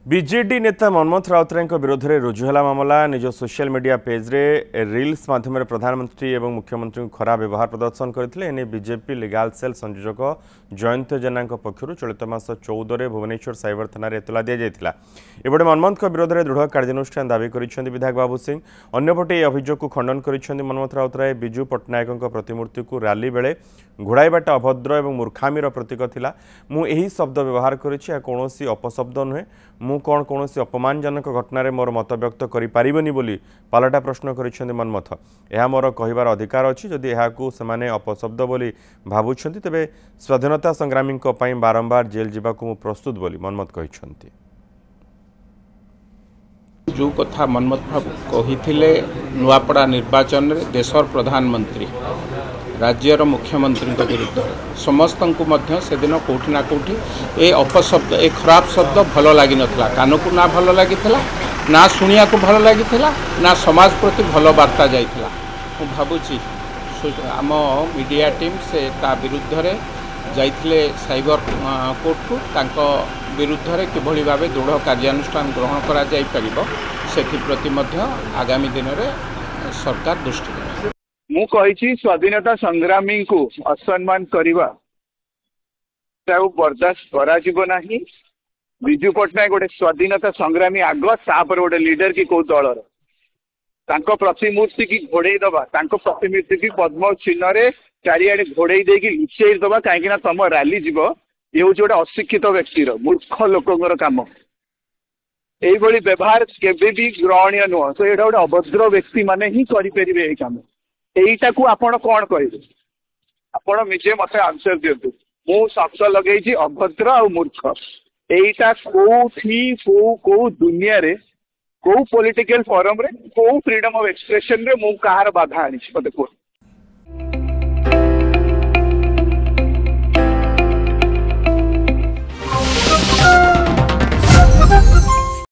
BJD नेता मनमोहन राउतराय विरोध में रुजुहला मामला निज सोशल मीडिया पेज रे रील्स माध्यम प्रधानमंत्री और मुख्यमंत्री को खराब व्यवहार प्रदर्शन करते बीजेपी लीगल सेल संयोजक जयंत जेना पक्षर चलित मास 14 में भुवनेश्वर साइबर थाना एतला दि जाता। एपटे मनमोहन विरोध में दृढ़ कार्यानुष्ठान दावी कर विधायक बाबू सिंह अन्यपटे अभियोग को खंडन कर मनमोहन राउतराय विजु पट्टनायक प्रतिमूर्ति को रैली बेले घोड़ाइबाटा अभद्र और मूर्खामीर प्रतीक थिला। मु एही शब्द व्यवहार करिछि कोनोसी अपशब्द नुहे। मु कौन कौन अपमानजनक घटन मोर मत व्यक्त करें बोली पालटा प्रश्न कर मनमथ। यह मोर कहबार अधिकार अच्छी जदि यह से अपशब्द बोली भावुं तेबे स्वाधीनता संग्रामी बारंबार जेल जावाक मु प्रस्तुत बोली मनमथ कहते। जो कथा मनमथ कही नुआपड़ा निर्वाचन में देशर प्रधानमंत्री राज्यर मुख्यमंत्री विरुद्ध समस्त से दिन कौटिना कौटि ए अपशब्द ए खराब शब्द भल लगी नाला कान को ना भल लगी ना शुणिया को भल लगी ना समाज प्रति भल वार्ता जाइथिला। मु भाबुची आम मीडिया टीम से ता विरुद्ध रे जाइथिले साइबर कोर्ट को तांको विरुद्ध रे किभली भाबे दृढ़ कार्यानुष्ठान ग्रहण करा जाई परिबो सेथि प्रति मध्य आगामी दिन में सरकार दृष्टि देबे। मु कही स्वाधीनता संग्रामी को असम्मान करवा बर्दाश्त करा विजु पट्टनायक गोटे स्वाधीनता संग्रामी आग तापर गोटे लीडर कि कौ दलर प्रतिमूर्ति की घोड़े दबा प्रतिमूर्ति की पद्म चिन्ह रे चारिआडे घोड़े देकी लुचेई दबा कहीं तुम रैली जीव ये हूँ गोटे अशिक्षित व्यक्तिर मूर्ख लोकर काम यही व्यवहार केवे भी ग्रहणीय नुह। तो यहाँ गोटे अभद्र व्यक्ति माने ही करें काम यहीटा को आपण कौन कहे आपण निजे मत आंसर दिंतु। मु शब्द लगे अभद्र और मूर्ख यहीटा कौ दुनिया रे कौ पॉलिटिकल फोरम रे कौ फ्रीडम ऑफ एक्सप्रेशन रे मु कहार बाधा आनी मत कह।